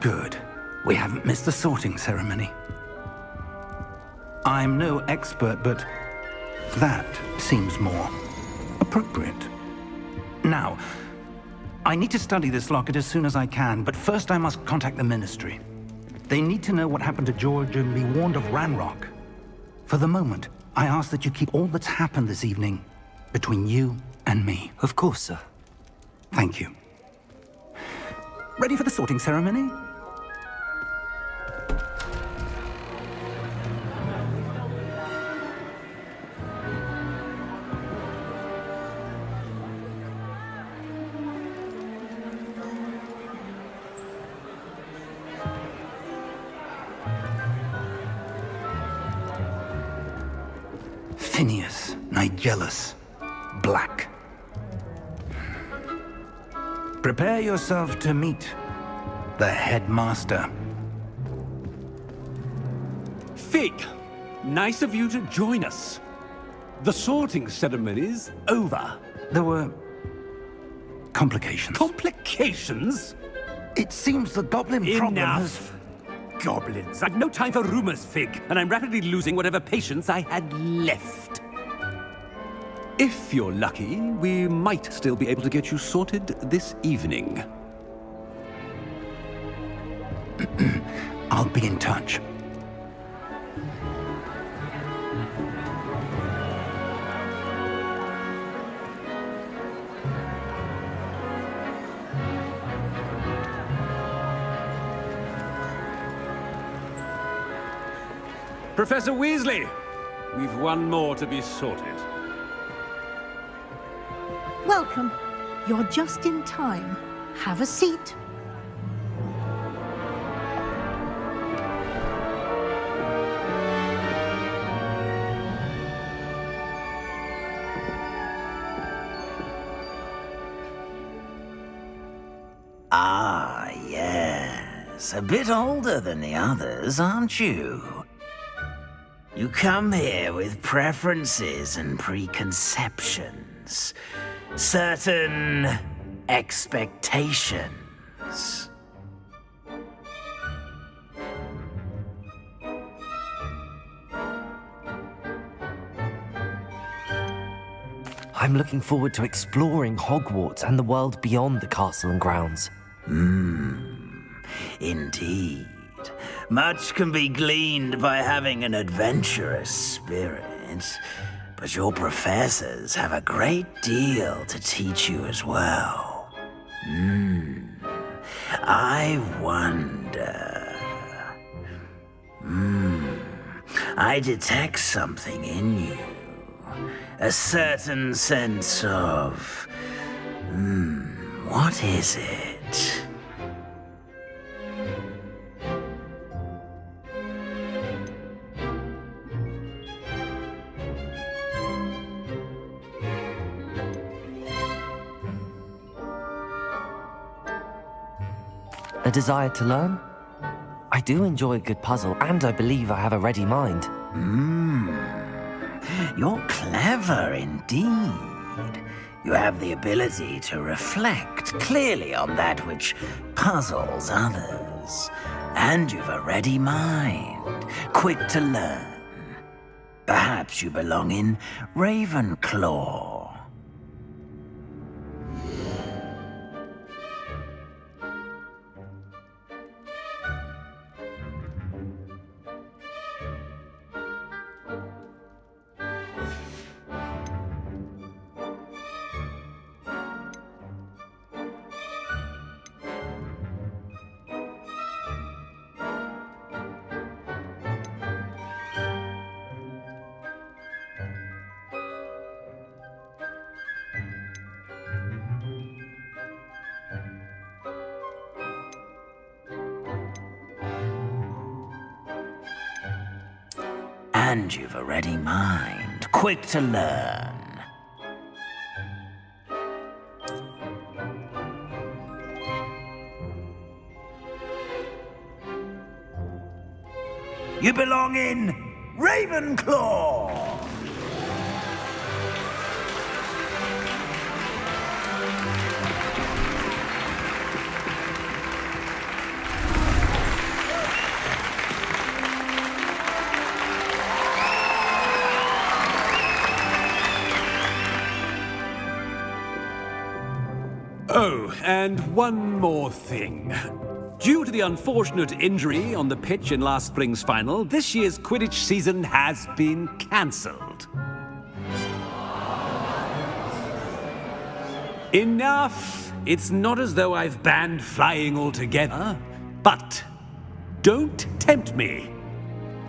Good. We haven't missed the sorting ceremony. I'm no expert, but that seems more appropriate. Now, I need to study this locket as soon as I can, but first I must contact the Ministry. They need to know what happened to George and be warned of Ranrock. For the moment, I ask that you keep all that's happened this evening between you and me. Of course, sir. Thank you. Ready for the sorting ceremony? Phineas, Nigellus, Black. Prepare yourself to meet the headmaster. Fig, nice of you to join us. The sorting ceremony's over. There were complications. Complications? It seems the goblin problem has... Enough. Goblins. I've no time for rumors, Fig, and I'm rapidly losing whatever patience I had left. If you're lucky, we might still be able to get you sorted this evening. I'll be in touch. Professor Weasley, we've one more to be sorted. Welcome. You're just in time. Have a seat. Ah, yes. A bit older than the others, aren't you? You come here with preferences and preconceptions. Certain expectations. I'm looking forward to exploring Hogwarts and the world beyond the castle and grounds. Indeed. Much can be gleaned by having an adventurous spirit, but your professors have a great deal to teach you as well. I wonder... I detect something in you. A certain sense of... what is it? A desire to learn? I do enjoy a good puzzle, and I believe I have a ready mind. You're clever indeed. You have the ability to reflect clearly on that which puzzles others. And you've a ready mind, quick to learn. Perhaps you belong in Ravenclaw. And you've a ready mind, quick to learn. You belong in Ravenclaw! Oh, and one more thing. Due to the unfortunate injury on the pitch in last spring's final, this year's Quidditch season has been cancelled. Enough! It's not as though I've banned flying altogether, but don't tempt me.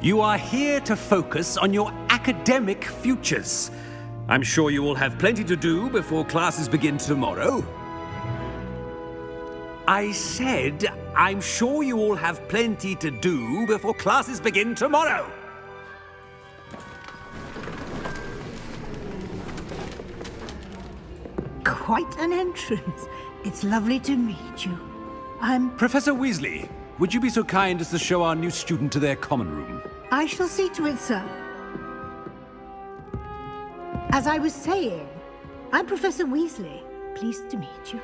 You are here to focus on your academic futures. I'm sure you will have plenty to do before classes begin tomorrow. I said, I'm sure you all have plenty to do before classes begin tomorrow. Quite an entrance. It's lovely to meet you. Professor Weasley, would you be so kind as to show our new student to their common room? I shall see to it, sir. As I was saying, I'm Professor Weasley. Pleased to meet you.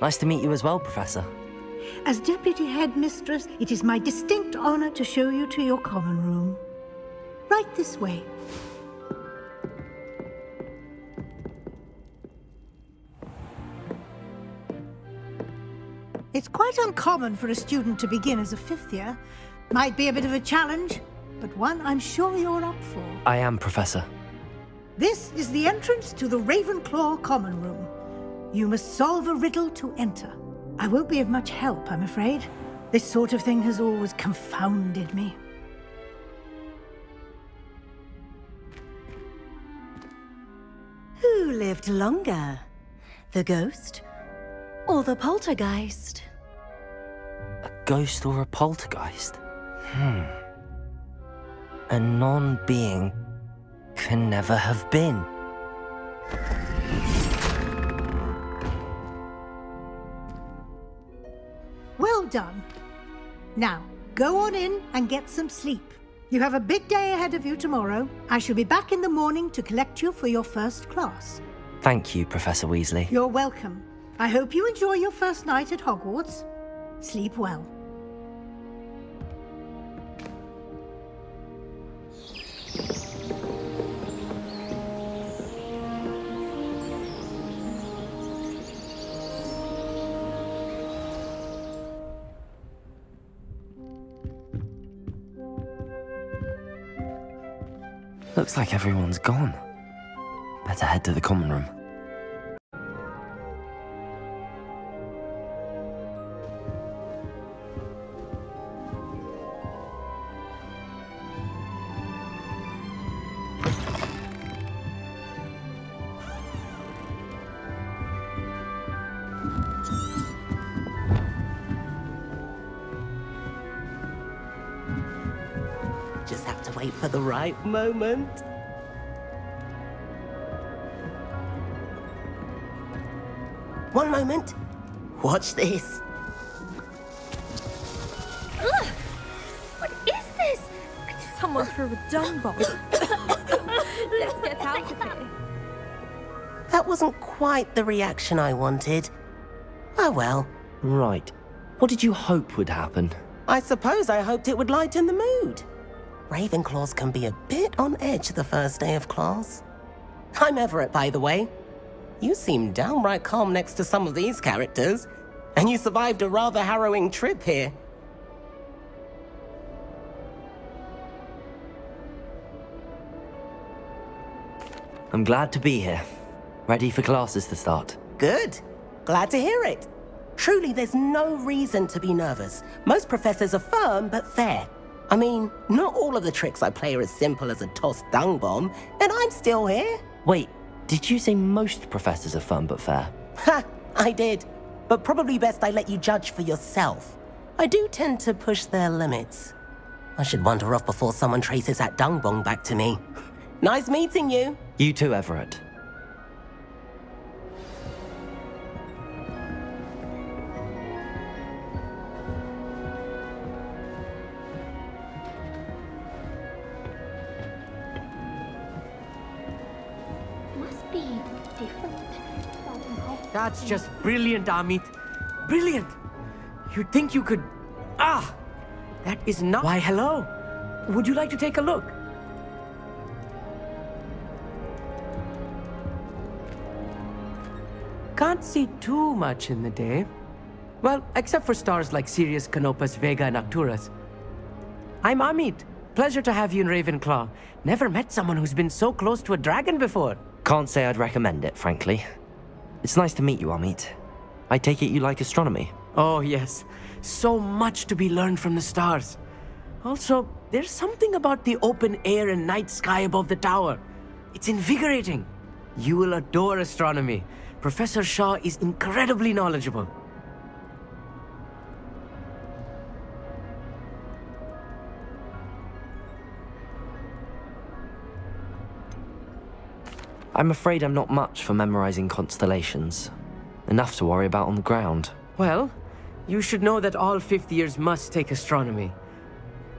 Nice to meet you as well, Professor. As Deputy Headmistress, it is my distinct honor to show you to your common room. Right this way. It's quite uncommon for a student to begin as a fifth year. Might be a bit of a challenge, but one I'm sure you're up for. I am, Professor. This is the entrance to the Ravenclaw common room. You must solve a riddle to enter. I won't be of much help, I'm afraid. This sort of thing has always confounded me. Who lived longer? The ghost or the poltergeist? A ghost or a poltergeist? A non-being can never have been. Well done. Now, go on in and get some sleep. You have a big day ahead of you tomorrow. I shall be back in the morning to collect you for your first class. Thank you, Professor Weasley. You're welcome. I hope you enjoy your first night at Hogwarts. Sleep well. Looks like everyone's gone. Better head to the common room. Just have to wait for the right moment. One moment. Watch this. Ugh! What is this? Someone threw a dung bomb. Let's get out of here. That wasn't quite the reaction I wanted. Oh well. Right. What did you hope would happen? I suppose I hoped it would lighten the mood. Ravenclaws can be a bit on edge the first day of class. I'm Everett, by the way. You seem downright calm next to some of these characters, and you survived a rather harrowing trip here. I'm glad to be here. Ready for classes to start. Good. Glad to hear it. Truly, there's no reason to be nervous. Most professors are firm but fair. I mean, not all of the tricks I play are as simple as a tossed dung bomb, and I'm still here. Wait, did you say most professors are fun but fair? Ha! I did. But probably best I let you judge for yourself. I do tend to push their limits. I should wander off before someone traces that dung bomb back to me. Nice meeting you. You too, Everett. Must be different. That's just brilliant, Amit. Brilliant! You'd think you could... Ah! That is not... Why, hello. Would you like to take a look? can't see too much in the day. Well, except for stars like Sirius, Canopus, Vega, and Arcturus. I'm Amit. Pleasure to have you in Ravenclaw. Never met someone who's been so close to a dragon before. Can't say I'd recommend it, frankly. It's nice to meet you, Amit. I take it you like astronomy. Oh, yes. So much to be learned from the stars. Also, there's something about the open air and night sky above the tower. It's invigorating. You will adore astronomy. Professor Shaw is incredibly knowledgeable. I'm afraid I'm not much for memorizing constellations. Enough to worry about on the ground. Well, you should know that all fifth years must take astronomy.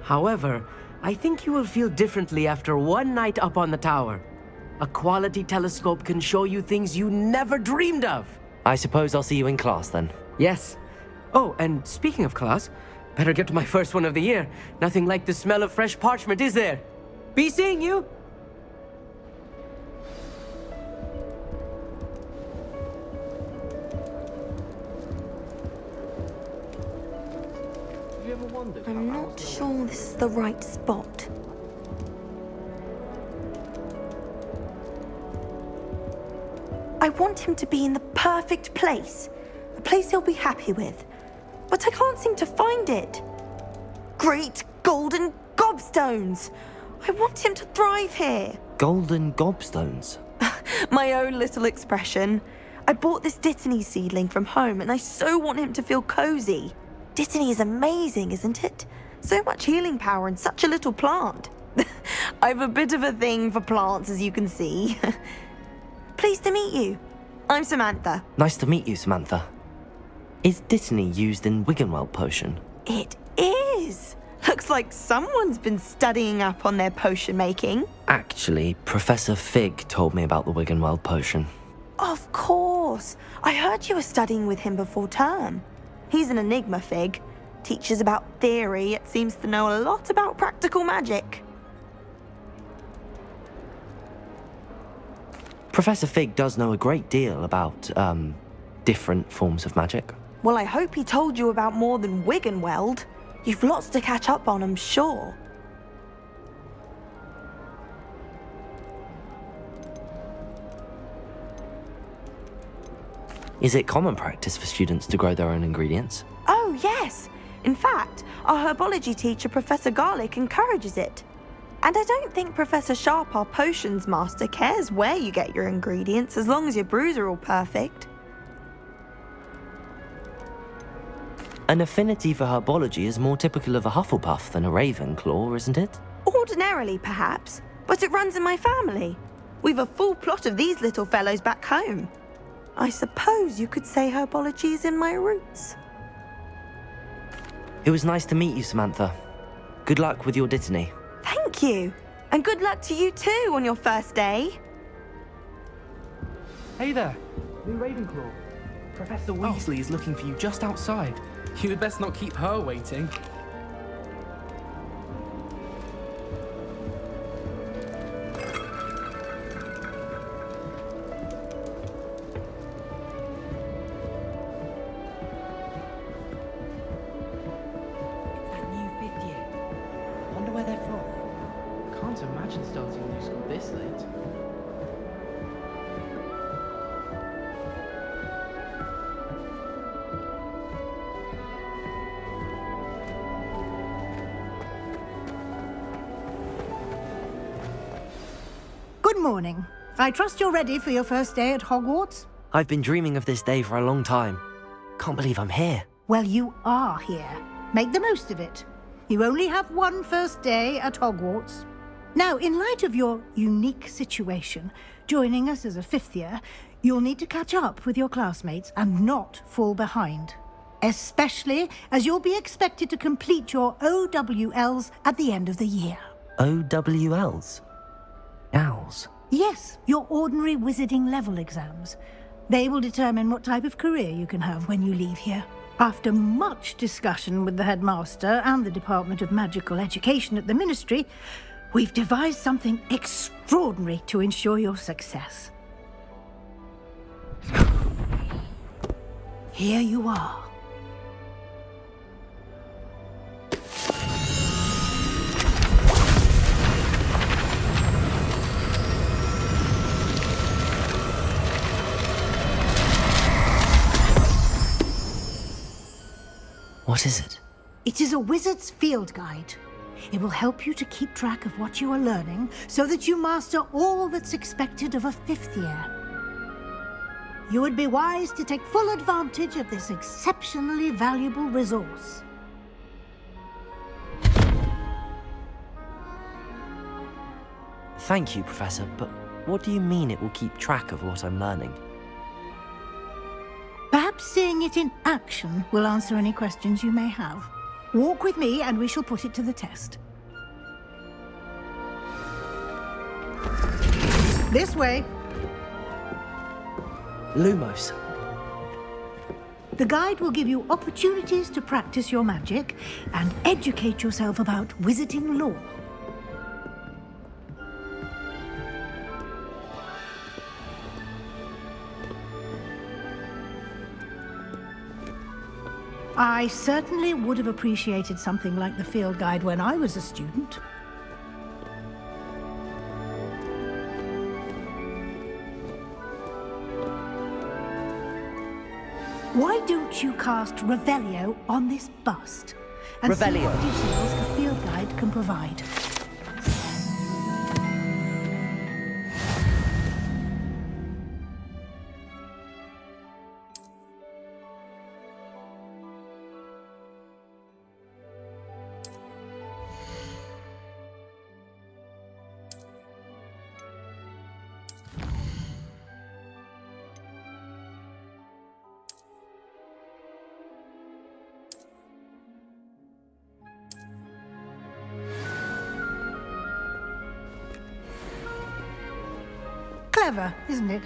However, I think you will feel differently after one night up on the tower. A quality telescope can show you things you never dreamed of. I suppose I'll see you in class then. Yes. Oh, and speaking of class, better get to my first one of the year. Nothing like the smell of fresh parchment, is there? Be seeing you! I'm not sure this is the right spot. I want him to be in the perfect place. A place he'll be happy with. But I can't seem to find it. Great golden gobstones! I want him to thrive here. Golden gobstones? My own little expression. I bought this Dittany seedling from home and I so want him to feel cozy. Dittany is amazing, isn't it? So much healing power in such a little plant. I've a bit of a thing for plants, as you can see. Pleased to meet you. I'm Samantha. Nice to meet you, Samantha. Is Dittany used in Wiggenweld potion? It is. Looks like someone's been studying up on their potion making. Actually, Professor Fig told me about the Wiggenweld potion. Of course. I heard you were studying with him before term. He's an enigma, Fig. Teaches about theory, yet seems to know a lot about practical magic. Professor Fig does know a great deal about, different forms of magic. Well, I hope he told you about more than Wiggenweld. You've lots to catch up on, I'm sure. Is it common practice for students to grow their own ingredients? Oh, yes. In fact, our herbology teacher, Professor Garlick, encourages it. And I don't think Professor Sharp, our potions master, cares where you get your ingredients as long as your brews are all perfect. An affinity for herbology is more typical of a Hufflepuff than a Ravenclaw, isn't it? Ordinarily, perhaps, but it runs in my family. We've a full plot of these little fellows back home. I suppose you could say herbology is in my roots. It was nice to meet you, Samantha. Good luck with your Dittany. Thank you. And good luck to you too on your first day. Hey there, new Ravenclaw. Professor Weasley is looking for you just outside. You had best not keep her waiting. Can't imagine starting a new school this late. Good morning. I trust you're ready for your first day at Hogwarts? I've been dreaming of this day for a long time. Can't believe I'm here. Well, you are here. Make the most of it. You only have one first day at Hogwarts. Now, in light of your unique situation, joining us as a fifth year, you'll need to catch up with your classmates and not fall behind. Especially as you'll be expected to complete your OWLs at the end of the year. OWLs? Owls? Yes, your ordinary wizarding level exams. They will determine what type of career you can have when you leave here. After much discussion with the headmaster and the Department of Magical Education at the Ministry, we've devised something extraordinary to ensure your success. Here you are. What is it? It is a wizard's field guide. It will help you to keep track of what you are learning so that you master all that's expected of a 5th year. You would be wise to take full advantage of this exceptionally valuable resource. Thank you, Professor, but what do you mean it will keep track of what I'm learning? Perhaps seeing it in action will answer any questions you may have. Walk with me and we shall put it to the test. This way. Lumos. The guide will give you opportunities to practice your magic and educate yourself about wizarding lore. I certainly would have appreciated something like the field guide when I was a student. Why don't you cast Revelio on this bust and see Revelio. what details the field guide can provide? Clever, isn't it?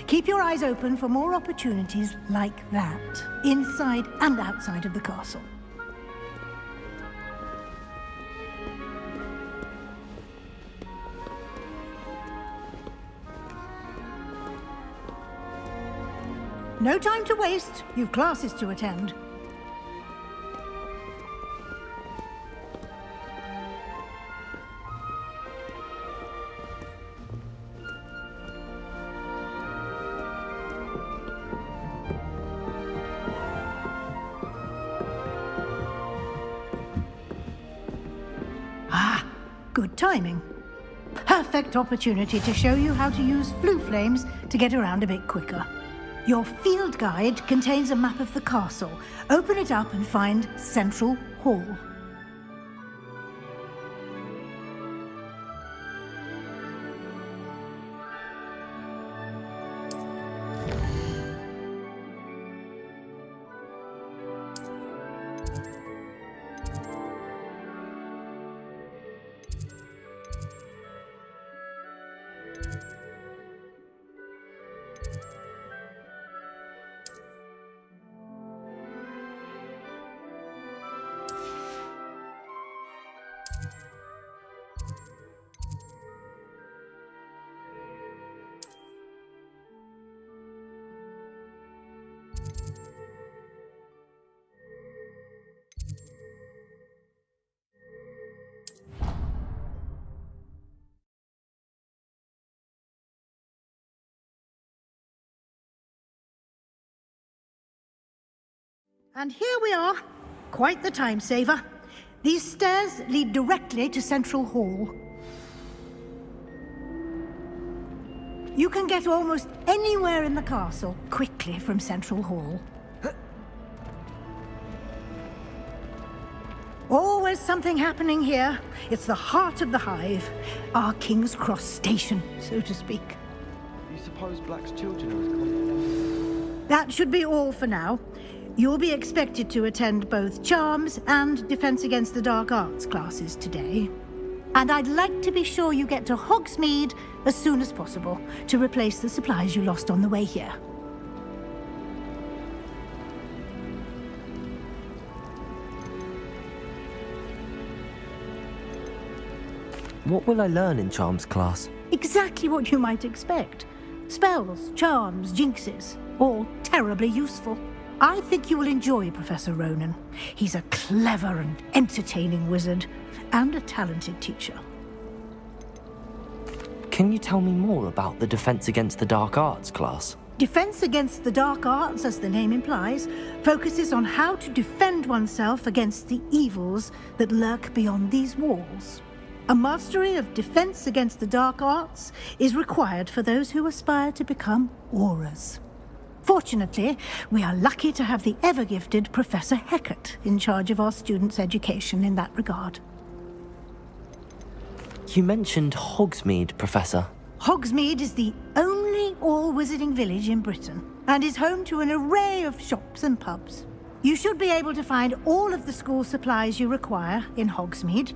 Keep your eyes open for more opportunities like that, inside and outside of the castle. No time to waste. You've classes to attend. Good timing. Perfect opportunity to show you how to use flue flames to get around a bit quicker. Your field guide contains a map of the castle. Open it up and find Central Hall. And here we are. Quite the time saver. These stairs lead directly to Central Hall. You can get almost anywhere in the castle quickly from Central Hall. Always something happening here. It's the heart of the hive. Our King's Cross station, so to speak. You suppose Black's children are as confident? That should be all for now. You'll be expected to attend both Charms and Defense Against the Dark Arts classes today. And I'd like to be sure you get to Hogsmeade as soon as possible to replace the supplies you lost on the way here. What will I learn in Charms class? Exactly what you might expect. Spells, charms, jinxes. all terribly useful. I think you will enjoy Professor Ronan. He's a clever and entertaining wizard, and a talented teacher. Can you tell me more about the Defense Against the Dark Arts class? Defense Against the Dark Arts, as the name implies, focuses on how to defend oneself against the evils that lurk beyond these walls. A mastery of Defense Against the Dark Arts is required for those who aspire to become auras. Fortunately, we are lucky to have the ever-gifted Professor Hecat in charge of our students' education in that regard. You mentioned Hogsmeade, Professor. Hogsmeade is the only all-wizarding village in Britain and is home to an array of shops and pubs. You should be able to find all of the school supplies you require in Hogsmeade.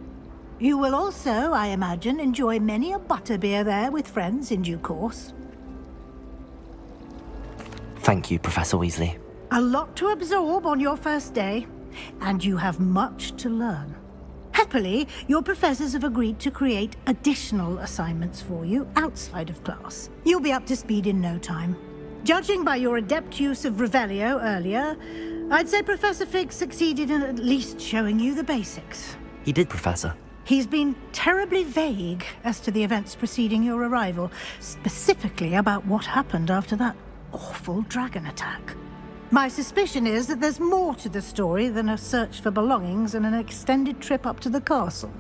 You will also, I imagine, enjoy many a butterbeer there with friends in due course. Thank you, Professor Weasley. A lot to absorb on your first day, and you have much to learn. Happily, your professors have agreed to create additional assignments for you outside of class. You'll be up to speed in no time. Judging by your adept use of Revelio earlier, I'd say Professor Fig succeeded in at least showing you the basics. He did, Professor. He's been terribly vague as to the events preceding your arrival, specifically about what happened after that awful dragon attack. My suspicion is that there's more to the story than a search for belongings and an extended trip up to the castle.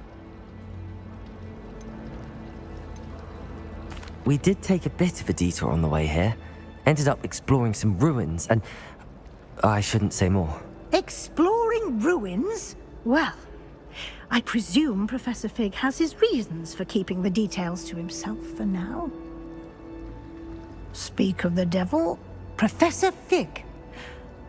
We did take a bit of a detour on the way here. Ended up exploring some ruins and... I shouldn't say more. Exploring ruins? Well, I presume Professor Fig has his reasons for keeping the details to himself for now. Speak of the devil, Professor Fig.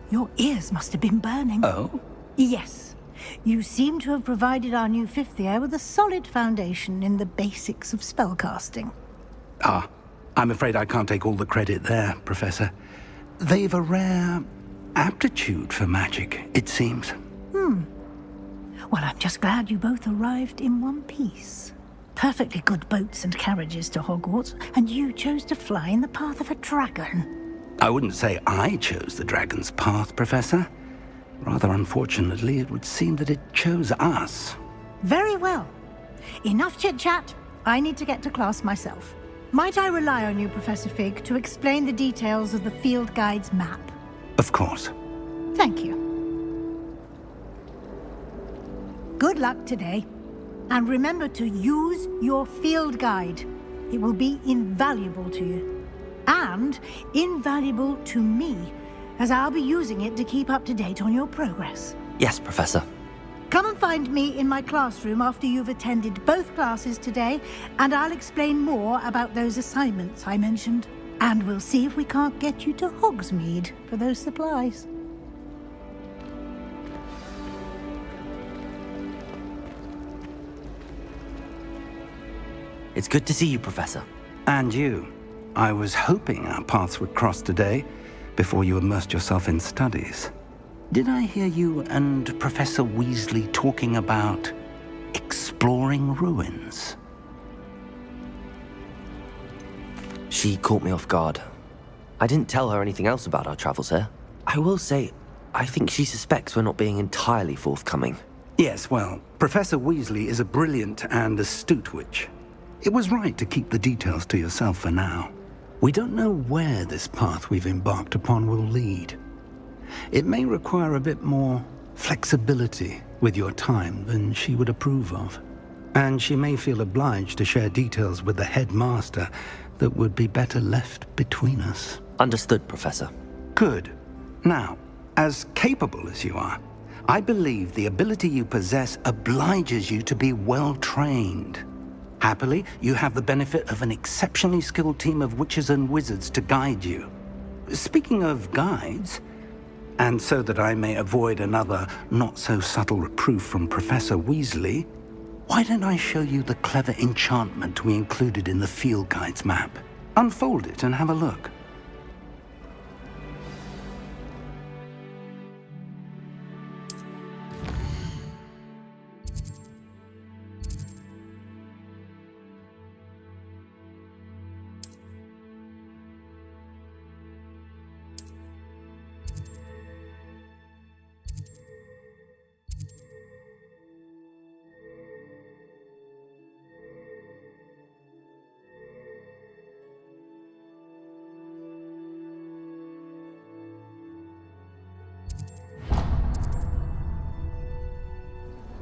Your ears must have been burning. Oh? Yes. You seem to have provided our new fifth year with a solid foundation in the basics of spellcasting. Ah, I'm afraid I can't take all the credit there, Professor. They've a rare aptitude for magic, it seems. Well, I'm just glad you both arrived in one piece. Perfectly good boats and carriages to Hogwarts, and you chose to fly in the path of a dragon. I wouldn't say I chose the dragon's path, Professor. Rather unfortunately, it would seem that it chose us. Very well. Enough chit-chat. I need to get to class myself. Might I rely on you, Professor Fig, to explain the details of the field guide's map? Of course. Thank you. Good luck today. And remember to use your field guide. It will be invaluable to you. And invaluable to me, as I'll be using it to keep up to date on your progress. Yes, Professor. Come and find me in my classroom after you've attended both classes today, and I'll explain more about those assignments I mentioned. And we'll see if we can't get you to Hogsmeade for those supplies. It's good to see you, Professor. And you. I was hoping our paths would cross today, before you immersed yourself in studies. Did I hear you and Professor Weasley talking about exploring ruins? She caught me off guard. I didn't tell her anything else about our travels here. I will say, I think she suspects we're not being entirely forthcoming. Yes, well, Professor Weasley is a brilliant and astute witch. It was right to keep the details to yourself for now. We don't know where this path we've embarked upon will lead. It may require a bit more flexibility with your time than she would approve of. And she may feel obliged to share details with the headmaster that would be better left between us. Understood, Professor. Good. Now, as capable as you are, I believe the ability you possess obliges you to be well trained. Happily, you have the benefit of an exceptionally skilled team of witches and wizards to guide you. Speaking of guides, and so that I may avoid another not-so-subtle reproof from Professor Weasley, why don't I show you the clever enchantment we included in the field guide's map? Unfold it and have a look.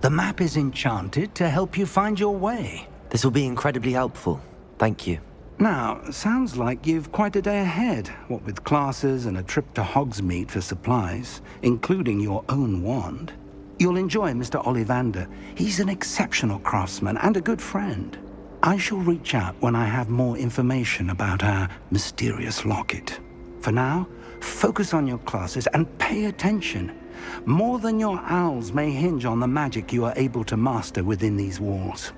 The map is enchanted to help you find your way. This will be incredibly helpful. Thank you. Now, sounds like you've quite a day ahead, what with classes and a trip to Hogsmeade for supplies, including your own wand. You'll enjoy Mr. Ollivander. He's an exceptional craftsman and a good friend. I shall reach out when I have more information about our mysterious locket. For now, focus on your classes and pay attention. More than your owls may hinge on the magic you are able to master within these walls.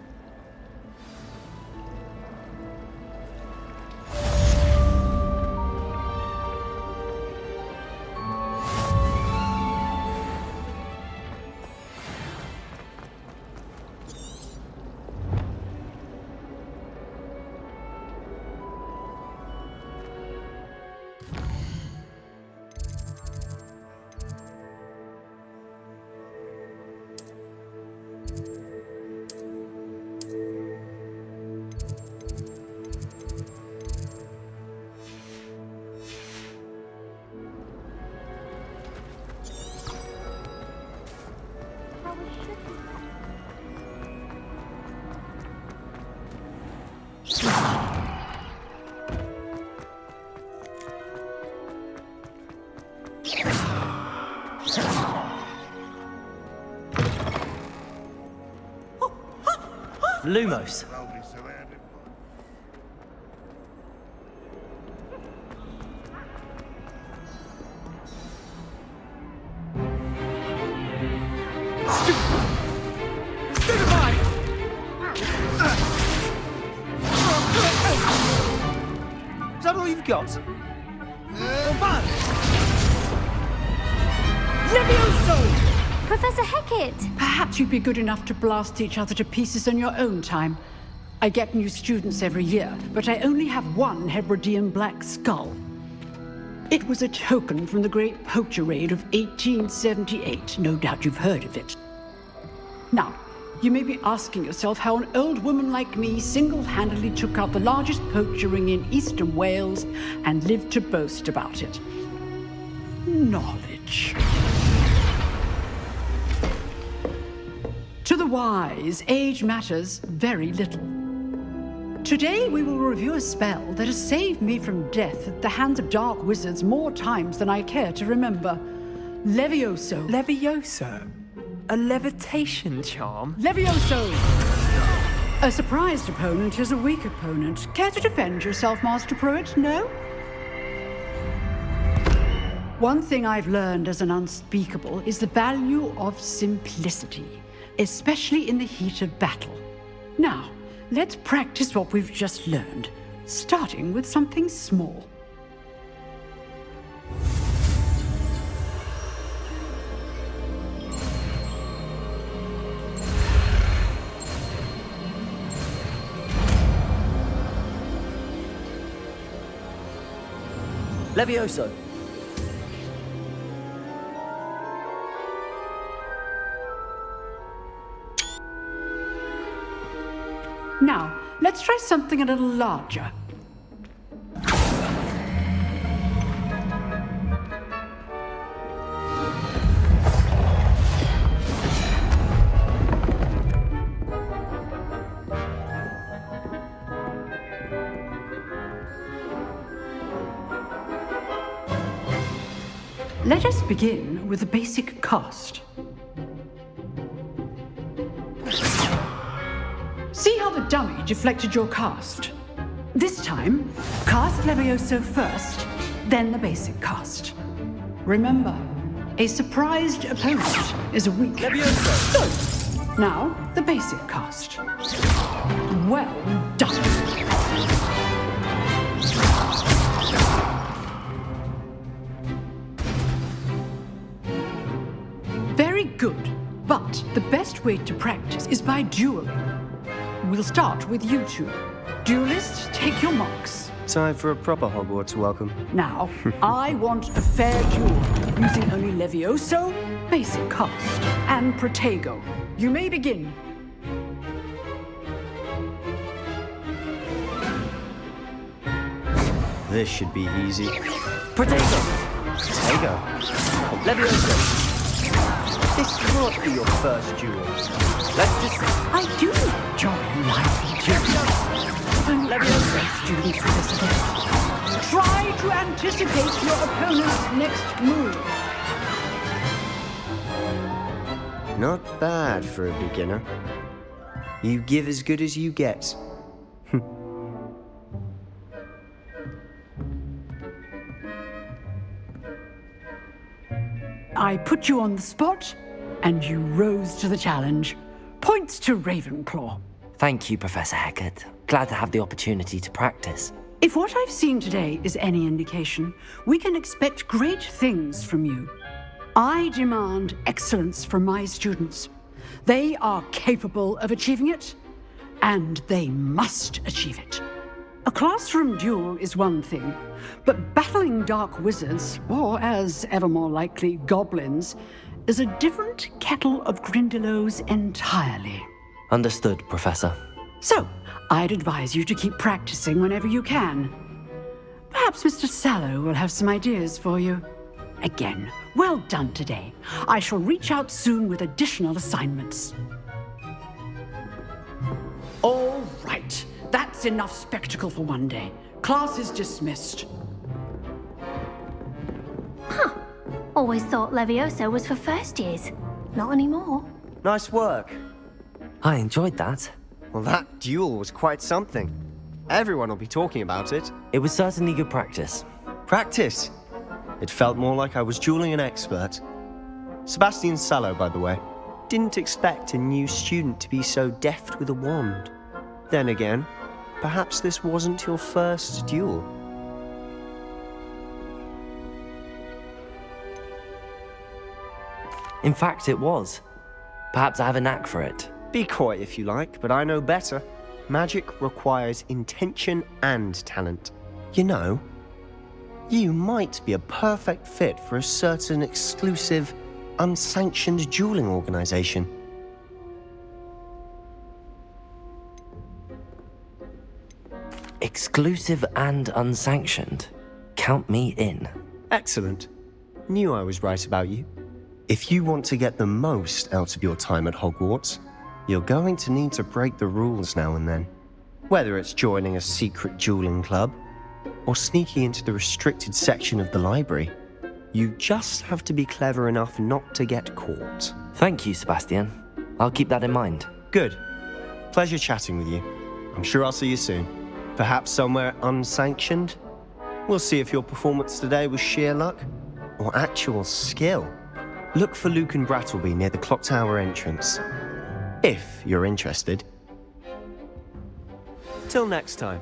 Lumos. Is that all you've got? Levioso! Professor Hecat! Perhaps you'd be good enough to blast each other to pieces on your own time. I get new students every year, but I only have one Hebridean black skull. It was a token from the Great Poacher Raid of 1878. No doubt you've heard of it. Now, you may be asking yourself how an old woman like me single-handedly took out the largest poacher ring in eastern Wales and lived to boast about it. Knowledge. To the wise, age matters very little. Today we will review a spell that has saved me from death at the hands of dark wizards more times than I care to remember. Levioso. Levioso? A levitation charm? Levioso! A surprised opponent is a weak opponent. Care to defend yourself, Master Pruitt? No? One thing I've learned as an unspeakable is the value of simplicity, especially in the heat of battle. Now, let's practice what we've just learned, starting with something small. Levioso. Now, let's try something a little larger. Let us begin with the basic cast. See how the dummy deflected your cast? This time, cast Levioso first, then the basic cast. Remember, a surprised opponent is a weak... Levioso! Good. Now, the basic cast. Well done. Very good, but the best way to practice is by dueling. We'll start with you two. Duelists, take your marks. Time for a proper Hogwarts welcome. Now, I want a fair duel, using only Levioso, basic cast, and Protego. You may begin. This should be easy. Protego! Protego! Levioso! This can't be your first duel. Let's just... I do enjoy lively duels. Only Leviosa students with this event. Try to anticipate your opponent's next move. Not bad for a beginner. You give as good as you get. I put you on the spot, and you rose to the challenge. Points to Ravenclaw. Thank you, Professor Hecat. Glad to have the opportunity to practice. If what I've seen today is any indication, we can expect great things from you. I demand excellence from my students. They are capable of achieving it, and they must achieve it. A classroom duel is one thing, but battling dark wizards, or as ever more likely, goblins, is a different kettle of Grindylows entirely. Understood, Professor. So, I'd advise you to keep practicing whenever you can. Perhaps Mr. Sallow will have some ideas for you. Again, well done today. I shall reach out soon with additional assignments. All right. That's enough spectacle for one day. Class is dismissed. Huh. Always thought Leviosa was for first years. Not anymore. Nice work. I enjoyed that. Well, that duel was quite something. Everyone will be talking about it. It was certainly good practice. Practice? It felt more like I was dueling an expert. Sebastian Sallow, by the way. Didn't expect a new student to be so deft with a wand. Then again, perhaps this wasn't your first duel. In fact, it was. Perhaps I have a knack for it. Be coy if you like, but I know better. Magic requires intention and talent. You know, you might be a perfect fit for a certain exclusive, unsanctioned dueling organization. Exclusive and unsanctioned. Count me in. Excellent. Knew I was right about you. If you want to get the most out of your time at Hogwarts, you're going to need to break the rules now and then. Whether it's joining a secret dueling club, or sneaking into the restricted section of the library, you just have to be clever enough not to get caught. Thank you, Sebastian. I'll keep that in mind. Good. Pleasure chatting with you. I'm sure I'll see you soon. Perhaps somewhere unsanctioned? We'll see if your performance today was sheer luck or actual skill. Look for Luke and Brattleby near the clock tower entrance, if you're interested. Till next time.